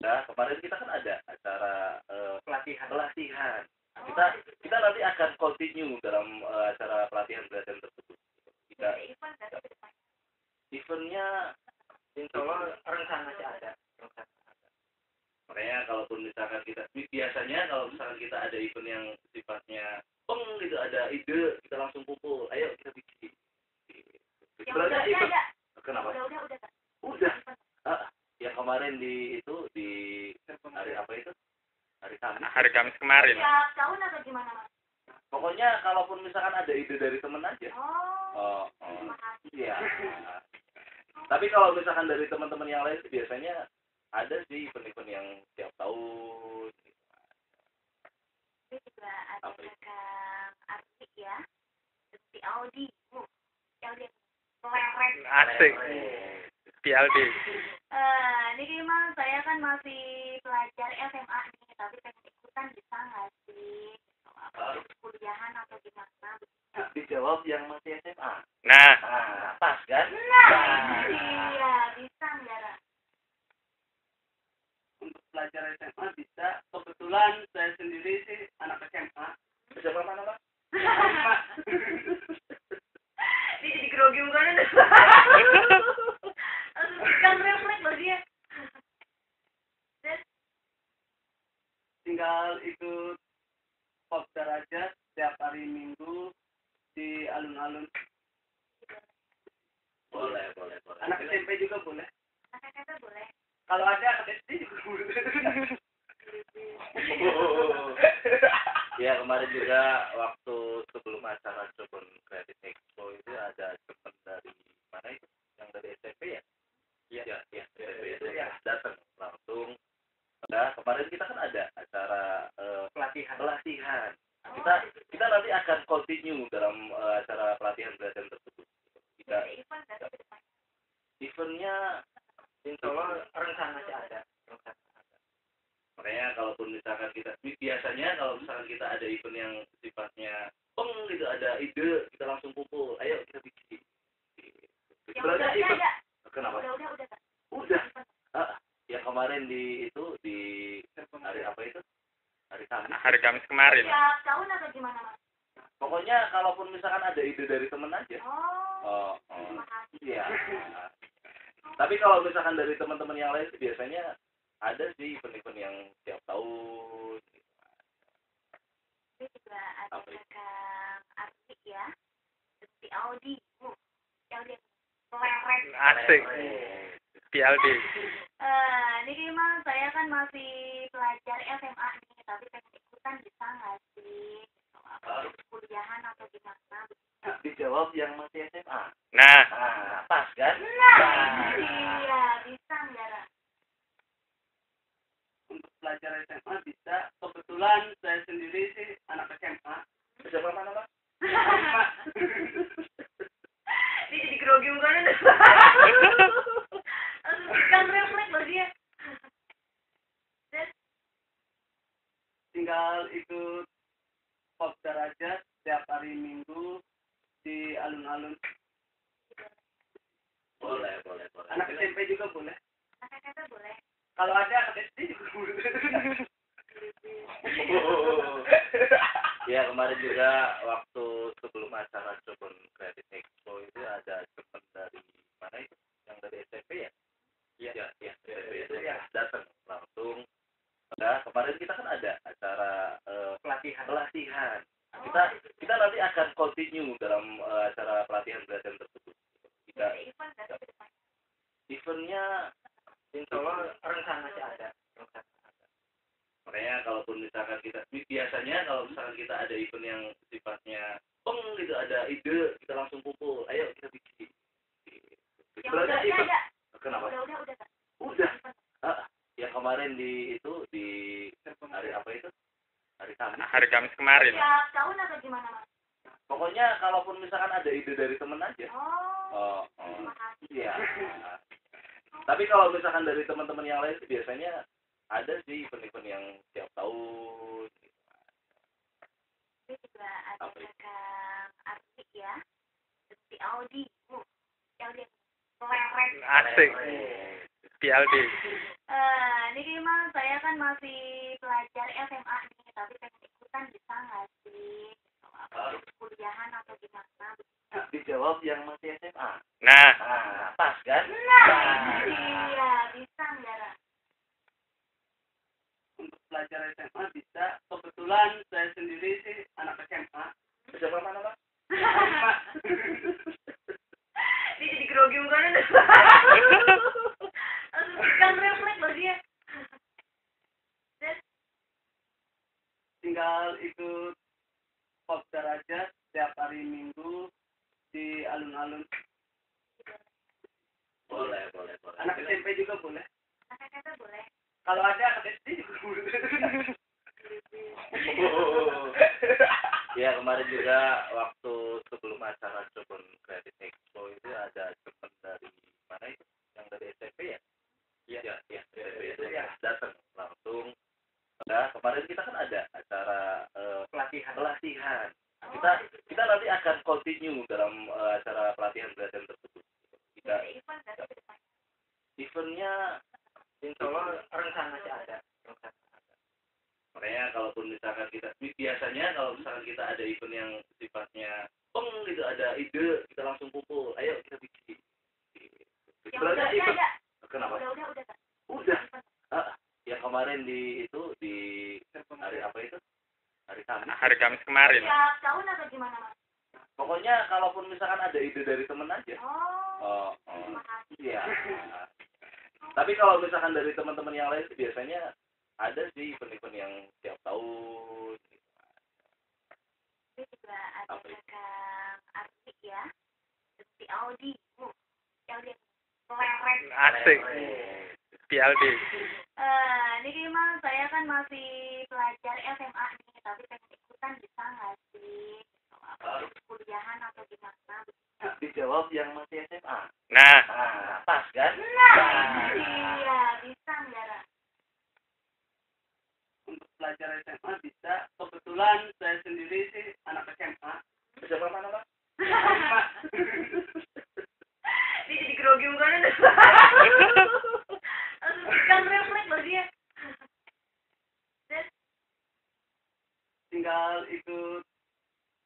Nah, kemarin kita kan ada acara pelatihan. Kita kita nanti akan continue dalam acara pelatihan tersebut. Kita eventnya insya Allah rencana sih ada. makanya kalaupun misalkan kita biasanya kalau misalkan kita ada event yang sifatnya gitu ada ide kita langsung kumpul ayo kita bikin sebenarnya event kenapa udah yang kemarin di hari apa itu hari Kamis kemarin ya tahun atau gimana mas? pokoknya kalaupun misalkan ada ide dari temen aja iya tapi kalau misalkan dari teman-teman yang lain biasanya ada sih event-event yang tiap tahun. Ini juga ada Kang Arti ya, si Audi, Audi keren. Asik. PLD. Ini memang saya kan masih pelajar SMA nih, tapi pengen ikutan bisa nggak sih? Kuliahan atau gimana? Dijawab yang masih SMA. Nah, Pas kan? Iya, bisa nggak? untuk pelajar SMA bisa. Kebetulan saya sendiri sih anak SMA. SMA mana, Pak? Ini jadi grogi mukanya deh. Kan refleks loh dia. Tinggal ikut kopdar aja setiap hari Minggu di alun-alun. Boleh. Anak SMP juga boleh. Kata-kata boleh. Kalau ada anak SD juga boleh. Ya kemarin juga waktu sebelum acara Cirebon Creative Expo itu ada teman dari mana itu? Yang dari SMP ya? Iya, SMP itu ya datang langsung. Nah, kemarin kita kan ada acara pelatihan. Kita nanti akan continue dalam acara pelatihan tersebut. Kita eventnya insya Allah rencana sih ada. makanya kalaupun misalkan kita biasanya kalau misalkan kita ada event yang sifatnya gitu ada ide kita langsung kumpul ayo kita bikin sebenarnya event kenapa udah yang kemarin di hari apa itu hari Kamis kemarin ya tahun atau gimana mas? pokoknya kalaupun misalkan ada ide dari temen aja iya tapi kalau misalkan dari teman-teman yang lain biasanya ada sih event-event yang tiap tahun. Ini juga ada Kang Arti ya, si Audi, Audi keren. Asik. PLD. Ini memang saya kan masih pelajar SMA nih, tapi pengen ikutan bisa nggak sih? Kuliahan atau gimana? Dijawab yang masih SMA. Nah, Pas kan? Iya, bisa nggak? untuk pelajar SMA bisa. Kebetulan saya sendiri sih anak SMA. SMA mana, Pak? Ini jadi grogi mukanya deh. Kan refleks loh dia. Tinggal ikut kopdar aja setiap hari Minggu di alun-alun. Boleh. Anak SMP juga boleh. Kata-kata boleh. Kalau ada anak SD juga boleh. Ya kemarin juga waktu sebelum acara Cirebon Creative Expo itu ada teman dari mana itu? Yang dari SMP ya? Iya, SMP itu ya datang langsung. Nah, kemarin kita kan ada acara pelatihan. Kita nanti akan continue dalam acara pelatihan tersebut. Kita eventnya insya Allah rencana sih ada. makanya kalaupun misalkan kita biasanya kalau misalkan kita ada event yang sifatnya gitu ada ide kita langsung kumpul ayo kita bikin sebenarnya event kenapa udah yang kemarin di hari apa itu hari Kamis kemarin ya tahun atau gimana mas? pokoknya kalaupun misalkan ada ide dari temen aja iya tapi kalau misalkan dari teman-teman yang lain biasanya ada sih event-event yang tiap tahun. Ini juga ada Kang Arti ya, si Audi, Audi keren. Asik. PLD. Ini memang kan masih pelajar SMA nih, tapi pengen ikutan bisa nggak sih? Kuliahan atau gimana? Dijawab yang masih SMA. Nah, Pas kan? Iya, bisa nggak, Ra? Untuk pelajar SMA bisa. Kebetulan saya sendiri sih anak SMA. Siapa mana, Pak? Dia jadi grogi mukanya deh. Kan refleks loh dia. Tinggal ikut kopdar aja setiap hari Minggu di alun-alun. Boleh. Anak SMP juga boleh. Kata-kata boleh. Kalau ada anak SD juga boleh. Ya kemarin juga waktu sebelum acara Jobon Credit Expo itu ada teman dari mana itu? Yang dari SMP ya? Iya, SMP itu ya datang langsung. Nah, kemarin kita kan ada acara pelatihan. Kita nanti akan continue dalam acara pelatihan tersebut. Kita eventnya insya Allah rencana sih ada. Makanya kalaupun misalkan biasanya kalau misalkan kita ada event yang sifatnya gitu, ada ide, kita langsung kumpul, ayo kita bikin. Yang udah ada. Kenapa? Udah. Udah. Yang kemarin di hari apa itu? Hari Kamis. hari Kamis kemarin. Tiap tahun atau gimana, Mas? Pokoknya kalaupun misalkan ada ide dari temen aja. Oh. Terima kasih. Iya. Tapi kalau misalkan dari teman-teman yang lain sih biasanya ada sih event-event yang tiap tahun. Ini juga ada Kang Arti ya. Si Audi. Audi. Leren. Asik. PLD. Ini gimana? Saya kan masih pelajar SMA nih, tapi pengen ikutan bisa nggak sih? Kuliahan atau gimana? Dijawab yang masih SMA. Nah, Pas kan? Iya, bisa nggak, Ra? Untuk pelajar SMA bisa. Kebetulan saya sendiri sih anak SMA. Siapa mana, Pak? Dia jadi grogi mukanya deh. Kan refleks loh dia. Tinggal ikut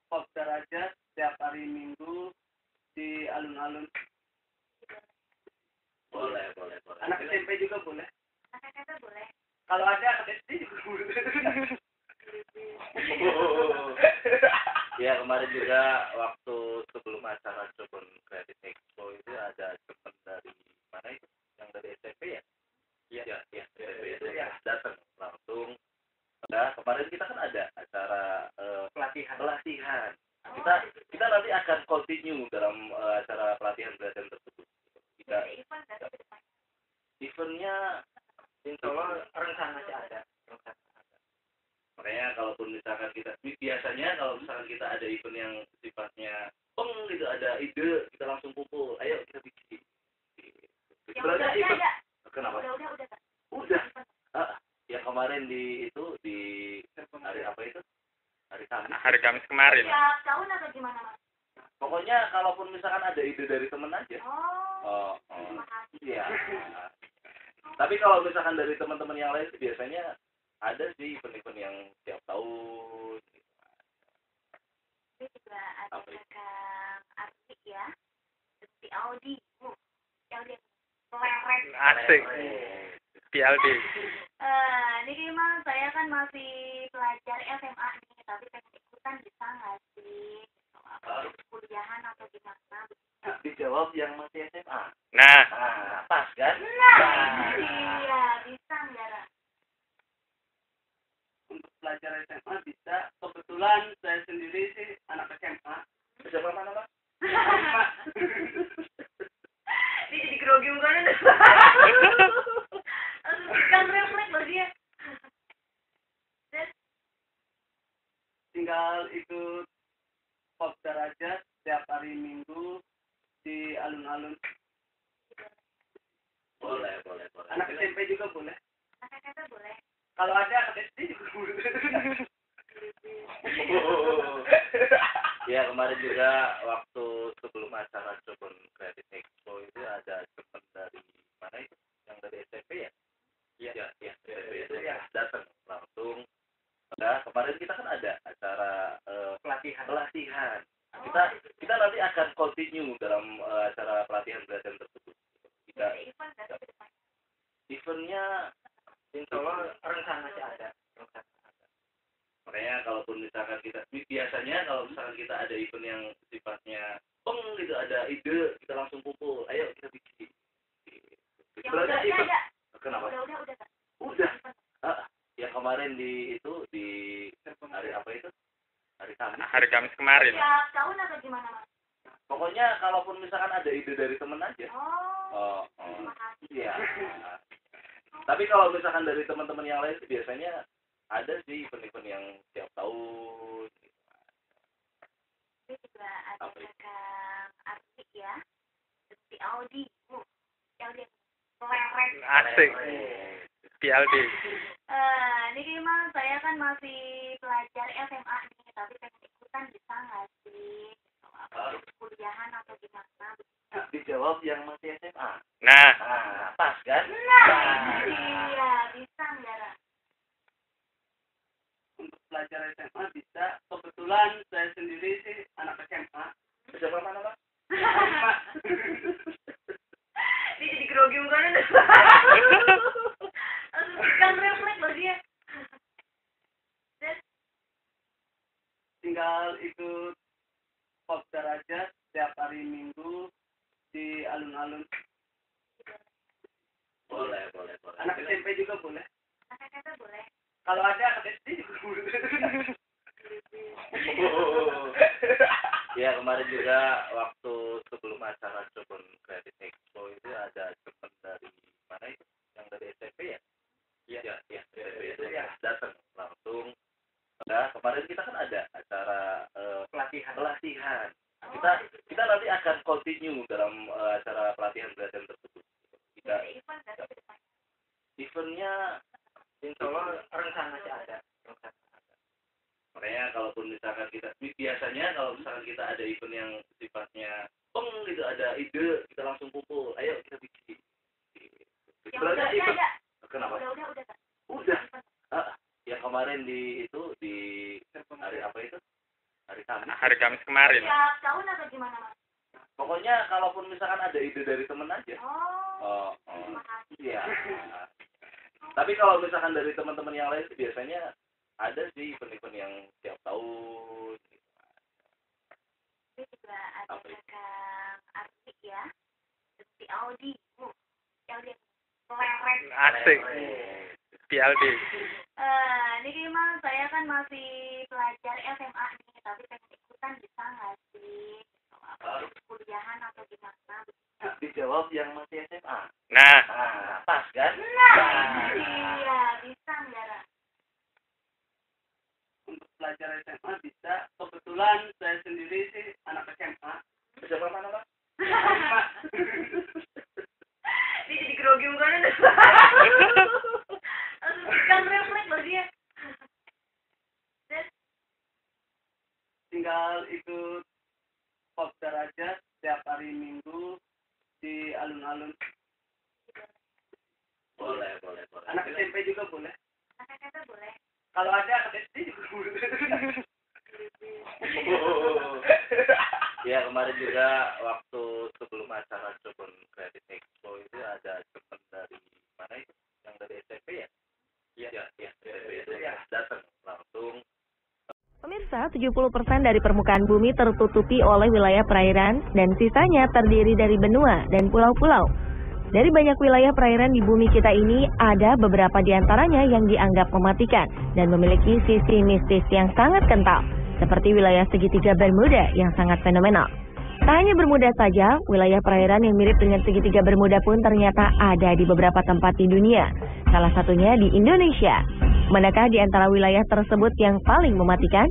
kopdar aja setiap hari Minggu di alun-alun. Boleh. Anak SMP juga boleh. Kata-kata boleh. Kalau ada anak SD juga boleh. Ya kemarin juga waktu sebelum acara Jobon Credit Expo itu ada teman dari mana itu? Yang dari SMP ya? Iya, SMP itu ya datang langsung. Nah, kemarin kita kan ada acara pelatihan. Kita nanti akan continue dalam acara pelatihan tersebut. Kita eventnya insya Allah rencana sih ada. Makanya kalaupun misalkan biasanya kalau misalkan kita ada event yang sifatnya gitu, ada ide, kita langsung kumpul, ayo kita bikin. Yang udah ada. Kenapa? Udah. Yang kemarin di hari apa itu? Hari Kamis. hari Kamis kemarin. Tiap tahun atau gimana, Mas? Pokoknya kalaupun misalkan ada ide dari temen aja. Oh. Terima kasih. Iya. Tapi kalau misalkan dari teman-teman yang lain sih biasanya ada sih event-event yang tiap tahun. Ini juga ada Kang Arti ya. Si Audi. Audi. Leren. Asik. PLD. Ini gimana? Saya kan masih pelajar SMA nih, tapi pengen ikutan bisa nggak sih? Kuliahan atau gimana? Dijawab yang masih SMA. Nah, Pas kan? Iya, bisa nggak, Ra? Untuk pelajar SMA bisa. Kebetulan saya sendiri sih anak SMA. Siapa mana, Pak? Dia jadi grogi mukanya deh. Kan refleks loh dia. Tinggal ikut kopdar aja setiap hari Minggu di alun-alun. Boleh. Anak SMP juga boleh. Kata-kata boleh. Kalau ada anak SD juga boleh. Ya kemarin juga waktu sebelum acara Jobon Credit Expo itu ada teman dari mana itu? Yang dari SMP ya? Iya, SMP itu ya kemarin kita kan ada acara pelatihan. Oh, Kita nanti akan continue dalam acara pelatihan tersebut. ada event dari ke depan. Eventnya insya Allah rencana sih ada. Makanya kalaupun misalkan biasanya kalau misalkan kita ada event yang sifatnya gitu, ada ide, kita langsung kumpul, ayo kita bikin. Yang udah ada. Kenapa? Udah kan? Udah. Yang kemarin di hari apa itu? Hari Kamis. Hari Kamis kemarin. Tiap tahun atau gimana, Mas? Pokoknya kalaupun misalkan ada ide dari temen aja. Oh. Terima kasih. Iya. Tapi kalau misalkan dari teman-teman yang lain sih biasanya ada sih event-event yang tiap tahun. Ini juga ada Apa itu? Kang Arti ya. Si Audi. Audi. Leret. Asik. PLD. Ini memang saya kan masih pelajar SMA nih, tapi pengen ikutan bisa nggak sih? Kuliahan atau gimana? Dijawab yang masih SMA. Nah, Pas kan? Iya, bisa nggak? Ra? Untuk pelajar SMA bisa. Kebetulan saya sendiri sih anak SMA. Siapa mana, Pak? Ini jadi grogi bukan? Kan refleks loh dia. Tinggal ikut kopdar aja setiap hari Minggu di alun-alun. Boleh. Anak SMP juga boleh. Kata-kata boleh. Kalau ada anak SD juga boleh. Ya kemarin juga waktu sebelum acara Jobon Creative Expo itu ada teman dari mana itu? Yang dari SMP ya? Iya. SMP itu ya datang langsung. Nah, kemarin kita kan ada acara pelatihan. Kita nanti akan continue dalam acara pelatihan tersebut. Ada event dari ke depan. Eventnya insya Allah rencana sih ada. Makanya kalaupun misalkan biasanya kalau misalkan kita ada event yang sifatnya gitu, ada ide, kita langsung kumpul, ayo kita bikin. Yang udah ada. Kenapa? Udah kan? Udah. Yang kemarin di hari apa itu? Hari Kamis. hari Kamis kemarin. Tiap tahun atau gimana, Mas? Pokoknya kalaupun misalkan ada ide dari temen aja. Oh. Terima kasih. Iya. Tapi kalau misalkan dari teman-teman yang lain sih biasanya ada sih event-event yang tiap tahun. Ini juga ada Apa itu? Kang Arti ya. Si Audi. Audi. Leret. Asik. PLD. Ini memang saya kan masih pelajar SMA nih, tapi pengen ikutan bisa nggak sih? Kuliahan atau gimana? Dijawab yang masih SMA. Nah, Pas kan? Iya, bisa nggak? Ra? Untuk pelajar SMA bisa. Kebetulan saya sendiri sih anak SMA. Siapa mana, Pak? Ini jadi grogi bukan? Kan refleks loh dia. Tinggal ikut kopdar aja setiap hari Minggu di alun-alun. Boleh. Anak SMP juga boleh. Kata-kata boleh. Kalau ada anak SD juga boleh. Ya kemarin juga waktu sebelum acara Jobon Creative Expo itu ada teman dari mana itu? Yang dari SMP ya? Iya. SMP itu ya datang langsung. Pemirsa, 70% dari permukaan bumi tertutupi oleh wilayah perairan dan sisanya terdiri dari benua dan pulau-pulau. Dari banyak wilayah perairan di bumi kita ini, ada beberapa di antaranya yang dianggap mematikan dan memiliki sisi mistis yang sangat kental, seperti wilayah segitiga Bermuda yang sangat fenomenal. Tak hanya Bermuda saja, wilayah perairan yang mirip dengan segitiga Bermuda pun ternyata ada di beberapa tempat di dunia, salah satunya di Indonesia. Manakah di antara wilayah tersebut yang paling mematikan?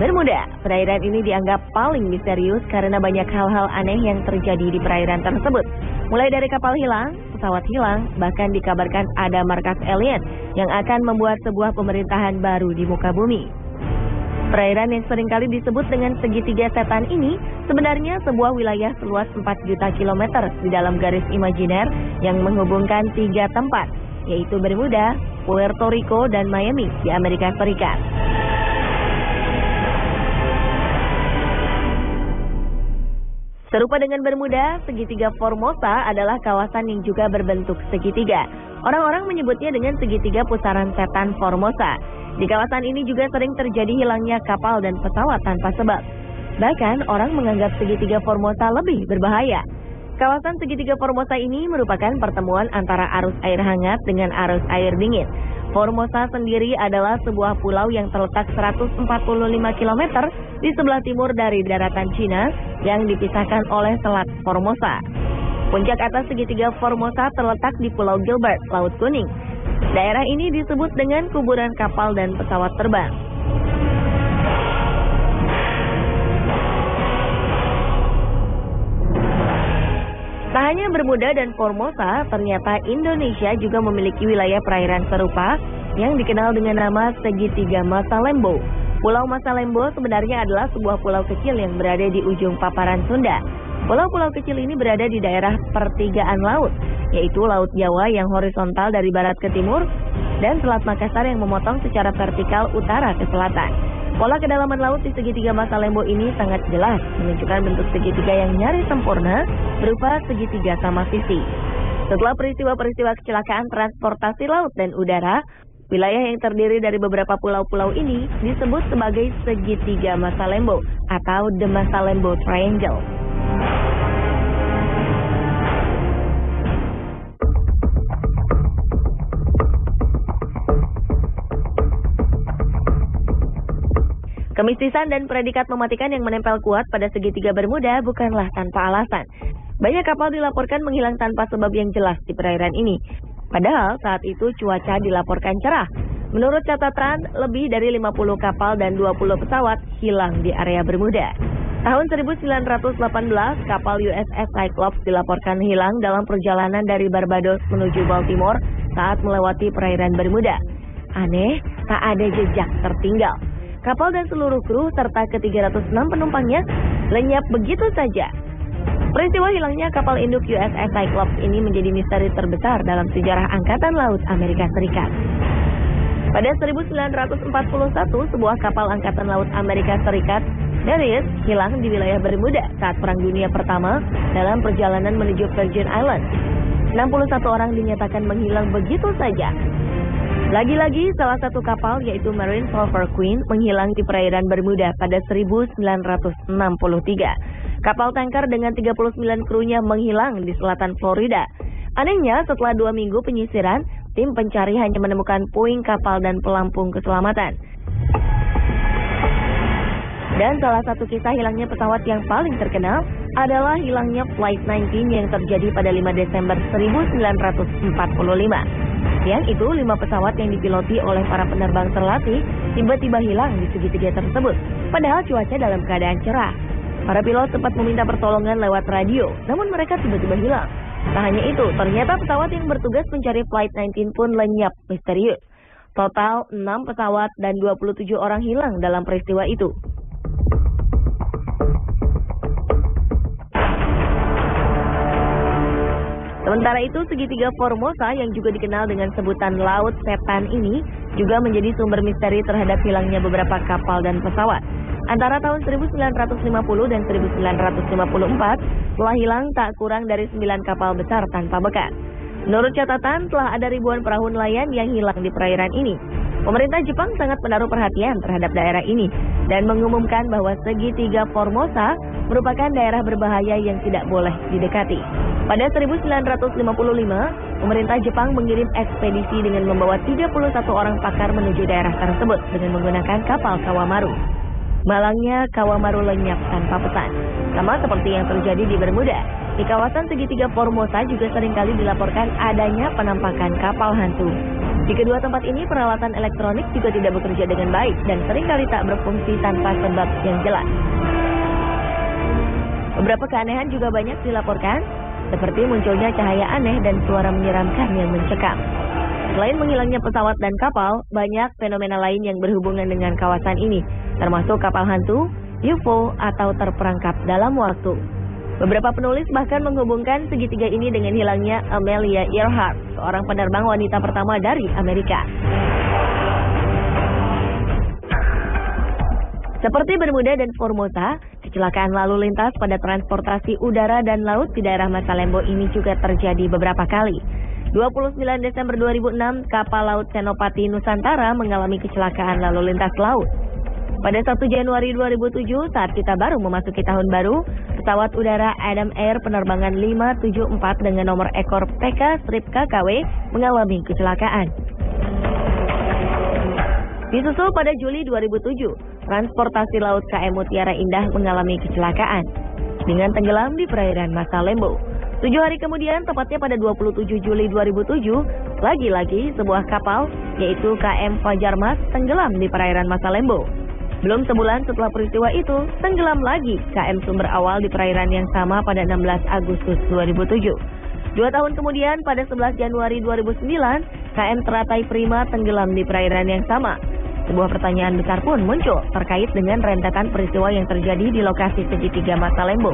Bermuda, perairan ini dianggap paling misterius karena banyak hal-hal aneh yang terjadi di perairan tersebut. Mulai dari kapal hilang, pesawat hilang, bahkan dikabarkan ada markas alien yang akan membuat sebuah pemerintahan baru di muka bumi. Perairan yang seringkali disebut dengan segitiga setan ini sebenarnya sebuah wilayah seluas 4 juta kilometer di dalam garis imajiner yang menghubungkan 3 tempat, yaitu Bermuda, Puerto Rico, dan Miami di Amerika Serikat. Serupa dengan Bermuda, segitiga Formosa adalah kawasan yang juga berbentuk segitiga. Orang-orang menyebutnya dengan segitiga pusaran setan Formosa. Di kawasan ini juga sering terjadi hilangnya kapal dan pesawat tanpa sebab. Bahkan orang menganggap segitiga Formosa lebih berbahaya. Kawasan segitiga Formosa ini merupakan pertemuan antara arus air hangat dengan arus air dingin. Formosa sendiri adalah sebuah pulau yang terletak 145 km di sebelah timur dari daratan Cina yang dipisahkan oleh Selat Formosa. Puncak atas segitiga Formosa terletak di Pulau Gilbert, Laut Kuning. Daerah ini disebut dengan kuburan kapal dan pesawat terbang. Tak hanya Bermuda dan Formosa, ternyata Indonesia juga memiliki wilayah perairan serupa yang dikenal dengan nama segitiga Masalembo. Pulau Masalembo sebenarnya adalah sebuah pulau kecil yang berada di ujung paparan Sunda. Pulau-pulau kecil ini berada di daerah pertigaan laut, yaitu Laut Jawa yang horizontal dari barat ke timur dan Selat Makassar yang memotong secara vertikal utara ke selatan. Pola kedalaman laut di segitiga Masalembo ini sangat jelas, menunjukkan bentuk segitiga yang nyaris sempurna berupa segitiga sama sisi. Setelah peristiwa-peristiwa kecelakaan transportasi laut dan udara, wilayah yang terdiri dari beberapa pulau-pulau ini disebut sebagai segitiga Masalembo atau The Masalembo Triangle. Kemistisan dan predikat mematikan yang menempel kuat pada segitiga Bermuda bukanlah tanpa alasan. Banyak kapal dilaporkan menghilang tanpa sebab yang jelas di perairan ini. Padahal saat itu cuaca dilaporkan cerah. Menurut catatan, lebih dari 50 kapal dan 20 pesawat hilang di area Bermuda. Tahun 1918, kapal USS Cyclops dilaporkan hilang dalam perjalanan dari Barbados menuju Baltimore saat melewati perairan Bermuda. Aneh, tak ada jejak tertinggal. Kapal dan seluruh kru serta ke-306 penumpangnya lenyap begitu saja. Peristiwa hilangnya kapal induk USS Cyclops ini menjadi misteri terbesar dalam sejarah Angkatan Laut Amerika Serikat. Pada 1941, sebuah kapal Angkatan Laut Amerika Serikat, Darius, hilang di wilayah Bermuda saat Perang Dunia Pertama dalam perjalanan menuju Virgin Islands. 61 orang dinyatakan menghilang begitu saja. Lagi-lagi, salah satu kapal yaitu Marine Sulphur Queen menghilang di perairan Bermuda pada 1963. Kapal tanker dengan 39 krunya menghilang di selatan Florida. Anehnya, setelah 2 minggu penyisiran, tim pencari hanya menemukan puing kapal dan pelampung keselamatan. Dan salah satu kisah hilangnya pesawat yang paling terkenal adalah hilangnya Flight 19 yang terjadi pada 5 Desember 1945. Yang itu 5 pesawat yang dipiloti oleh para penerbang terlatih tiba-tiba hilang di segitiga tersebut, padahal cuaca dalam keadaan cerah. Para pilot sempat meminta pertolongan lewat radio, namun mereka tiba-tiba hilang. Tak hanya itu, ternyata pesawat yang bertugas mencari Flight 19 pun lenyap misterius. Total 6 pesawat dan 27 orang hilang dalam peristiwa itu. Sementara itu, segitiga Formosa yang juga dikenal dengan sebutan Laut Setan ini juga menjadi sumber misteri terhadap hilangnya beberapa kapal dan pesawat. Antara tahun 1950 dan 1954, telah hilang tak kurang dari 9 kapal besar tanpa bekas. Menurut catatan, telah ada ribuan perahu nelayan yang hilang di perairan ini. Pemerintah Jepang sangat menaruh perhatian terhadap daerah ini dan mengumumkan bahwa segitiga Formosa merupakan daerah berbahaya yang tidak boleh didekati. Pada 1955, pemerintah Jepang mengirim ekspedisi dengan membawa 31 orang pakar menuju daerah tersebut dengan menggunakan kapal Kawamaru. Malangnya Kawamaru lenyap tanpa pesan, sama seperti yang terjadi di Bermuda. Di kawasan segitiga Formosa juga seringkali dilaporkan adanya penampakan kapal hantu. Di kedua tempat ini peralatan elektronik juga tidak bekerja dengan baik dan seringkali tak berfungsi tanpa sebab yang jelas. Beberapa keanehan juga banyak dilaporkan, seperti munculnya cahaya aneh dan suara menyeramkan yang mencekam. Selain menghilangnya pesawat dan kapal, banyak fenomena lain yang berhubungan dengan kawasan ini, termasuk kapal hantu, UFO, atau terperangkap dalam waktu. Beberapa penulis bahkan menghubungkan segitiga ini dengan hilangnya Amelia Earhart, seorang penerbang wanita pertama dari Amerika. Seperti Bermuda dan Formosa, kecelakaan lalu lintas pada transportasi udara dan laut di daerah Masalembo ini juga terjadi beberapa kali. 29 Desember 2006, kapal laut Senopati Nusantara mengalami kecelakaan lalu lintas laut. Pada 1 Januari 2007, saat kita baru memasuki tahun baru, pesawat udara Adam Air penerbangan 574 dengan nomor ekor PK-KKW mengalami kecelakaan. Disusul pada Juli 2007, transportasi laut KM Mutiara Indah mengalami kecelakaan dengan tenggelam di perairan Masalembo. 7 hari kemudian, tepatnya pada 27 Juli 2007, lagi-lagi sebuah kapal, yaitu KM Fajar Mas, tenggelam di perairan Masalembo. Belum sebulan setelah peristiwa itu, tenggelam lagi KM Sumber Awal di perairan yang sama pada 16 Agustus 2007. 2 tahun kemudian, pada 11 Januari 2009, KM Teratai Prima tenggelam di perairan yang sama. Sebuah pertanyaan besar pun muncul terkait dengan rentetan peristiwa yang terjadi di lokasi segitiga Masalembo.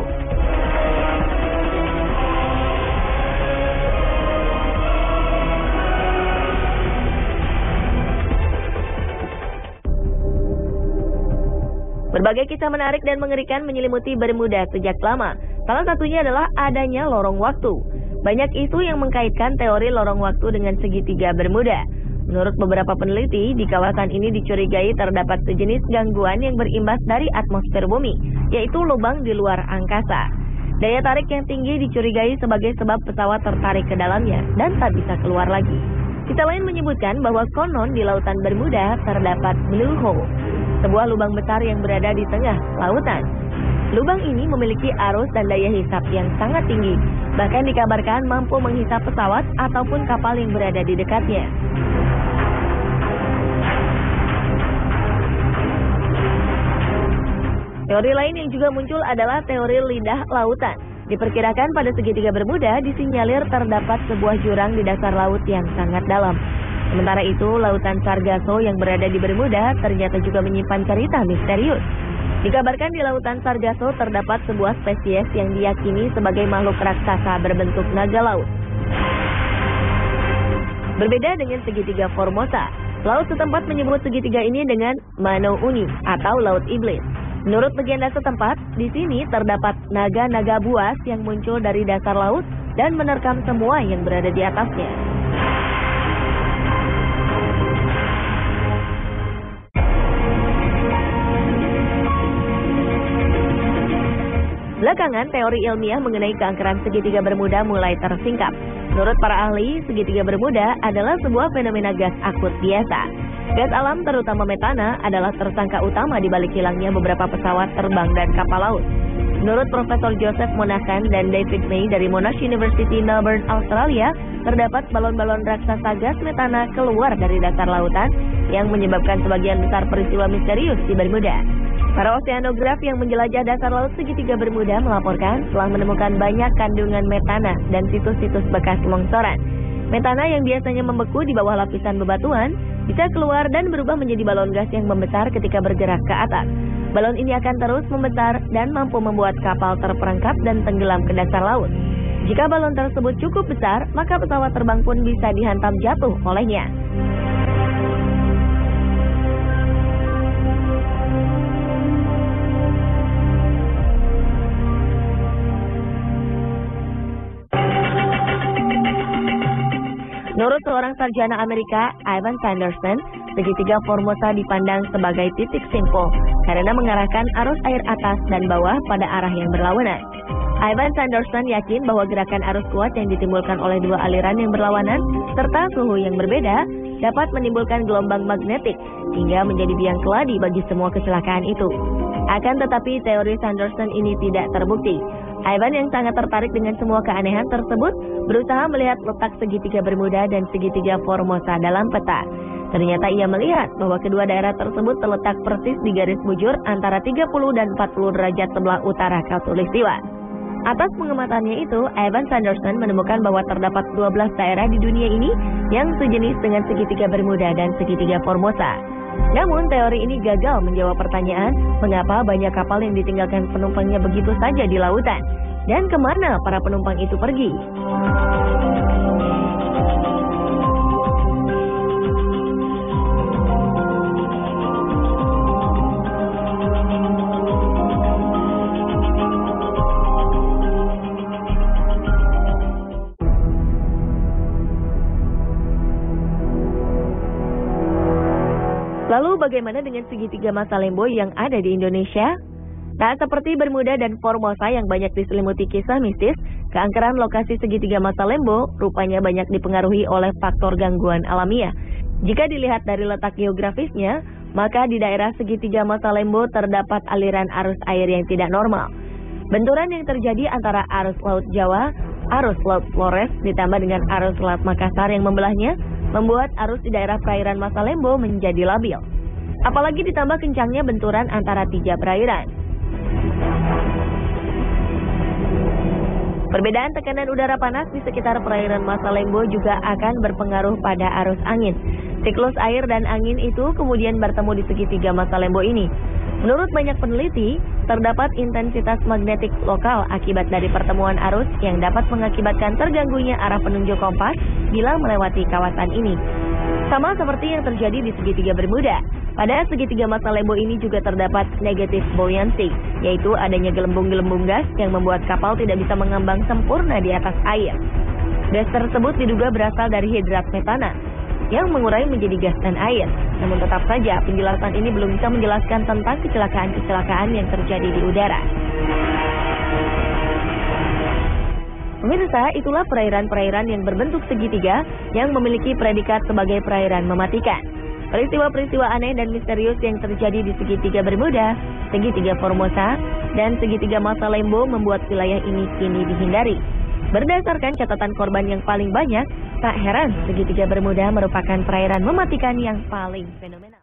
Berbagai kisah menarik dan mengerikan menyelimuti Bermuda sejak lama. Salah satunya adalah adanya lorong waktu. Banyak isu yang mengkaitkan teori lorong waktu dengan segitiga Bermuda. Menurut beberapa peneliti, di kawasan ini dicurigai terdapat sejenis gangguan yang berimbas dari atmosfer bumi, yaitu lubang di luar angkasa. Daya tarik yang tinggi dicurigai sebagai sebab pesawat tertarik ke dalamnya dan tak bisa keluar lagi. Kisah lain menyebutkan bahwa konon di lautan Bermuda terdapat blue hole, sebuah lubang besar yang berada di tengah lautan. Lubang ini memiliki arus dan daya hisap yang sangat tinggi, bahkan dikabarkan mampu menghisap pesawat ataupun kapal yang berada di dekatnya. Teori lain yang juga muncul adalah teori lidah lautan. Diperkirakan pada segitiga Bermuda disinyalir terdapat sebuah jurang di dasar laut yang sangat dalam. Sementara itu, lautan Sargasso yang berada di Bermuda ternyata juga menyimpan cerita misterius. Dikabarkan di lautan Sargasso terdapat sebuah spesies yang diyakini sebagai makhluk raksasa berbentuk naga laut. Berbeda dengan segitiga Formosa, laut setempat menyebut segitiga ini dengan Mano Uni atau Laut Iblis. Menurut legenda setempat, di sini terdapat naga-naga buas yang muncul dari dasar laut dan menerkam semua yang berada di atasnya. Belakangan, teori ilmiah mengenai keangkeran segitiga Bermuda mulai tersingkap. Menurut para ahli, segitiga Bermuda adalah sebuah fenomena gas akut biasa. Gas alam, terutama metana, adalah tersangka utama di balik hilangnya beberapa pesawat terbang dan kapal laut. Menurut Profesor Joseph Monahan dan David May dari Monash University Melbourne, Australia, terdapat balon-balon raksasa gas metana keluar dari dasar lautan yang menyebabkan sebagian besar peristiwa misterius di Bermuda. Para oseanograf yang menjelajah dasar laut segitiga Bermuda melaporkan telah menemukan banyak kandungan metana dan situs-situs bekas longsoran. Metana yang biasanya membeku di bawah lapisan bebatuan bisa keluar dan berubah menjadi balon gas yang membesar ketika bergerak ke atas. Balon ini akan terus membesar dan mampu membuat kapal terperangkap dan tenggelam ke dasar laut. Jika balon tersebut cukup besar, maka pesawat terbang pun bisa dihantam jatuh olehnya. Menurut seorang sarjana Amerika, Ivan Sanderson, segitiga Formosa dipandang sebagai titik simpul karena mengarahkan arus air atas dan bawah pada arah yang berlawanan. Ivan Sanderson yakin bahwa gerakan arus kuat yang ditimbulkan oleh dua aliran yang berlawanan serta suhu yang berbeda dapat menimbulkan gelombang magnetik hingga menjadi biang keladi bagi semua kecelakaan itu. Akan tetapi teori Sanderson ini tidak terbukti. Ivan yang sangat tertarik dengan semua keanehan tersebut berusaha melihat letak segitiga Bermuda dan segitiga Formosa dalam peta. Ternyata ia melihat bahwa kedua daerah tersebut terletak persis di garis bujur antara 30 dan 40 derajat sebelah utara Khatulistiwa. Atas pengamatannya itu, Evan Sanderson menemukan bahwa terdapat 12 daerah di dunia ini yang sejenis dengan segitiga Bermuda dan segitiga Formosa. Namun, teori ini gagal menjawab pertanyaan mengapa banyak kapal yang ditinggalkan penumpangnya begitu saja di lautan, dan kemana para penumpang itu pergi. Lalu bagaimana dengan segitiga Masalembo yang ada di Indonesia? Tak seperti Bermuda dan Formosa yang banyak diselimuti kisah mistis, keangkeran lokasi segitiga Masalembo rupanya banyak dipengaruhi oleh faktor gangguan alamiah. Jika dilihat dari letak geografisnya, maka di daerah segitiga Masalembo terdapat aliran arus air yang tidak normal. Benturan yang terjadi antara arus Laut Jawa, arus Laut Flores, ditambah dengan arus Laut Makassar yang membelahnya, membuat arus di daerah perairan Masalembo menjadi labil. Apalagi ditambah kencangnya benturan antara 3 perairan. Perbedaan tekanan udara panas di sekitar perairan Masalembo juga akan berpengaruh pada arus angin. Siklus air dan angin itu kemudian bertemu di segitiga Masalembo ini. Menurut banyak peneliti, terdapat intensitas magnetik lokal akibat dari pertemuan arus yang dapat mengakibatkan terganggunya arah penunjuk kompas bila melewati kawasan ini. Sama seperti yang terjadi di segitiga Bermuda, pada segitiga Masalembo ini juga terdapat negative buoyancy, yaitu adanya gelembung-gelembung gas yang membuat kapal tidak bisa mengambang sempurna di atas air. Gas tersebut diduga berasal dari hidrat metana yang mengurai menjadi gas dan air. Namun tetap saja penjelasan ini belum bisa menjelaskan tentang kecelakaan-kecelakaan yang terjadi di udara. Pemirsa, itulah perairan-perairan yang berbentuk segitiga yang memiliki predikat sebagai perairan mematikan. Peristiwa-peristiwa aneh dan misterius yang terjadi di segitiga Bermuda, segitiga Formosa, dan segitiga Masalembo membuat wilayah ini kini dihindari. Berdasarkan catatan korban yang paling banyak, tak heran segitiga Bermuda merupakan perairan mematikan yang paling fenomenal.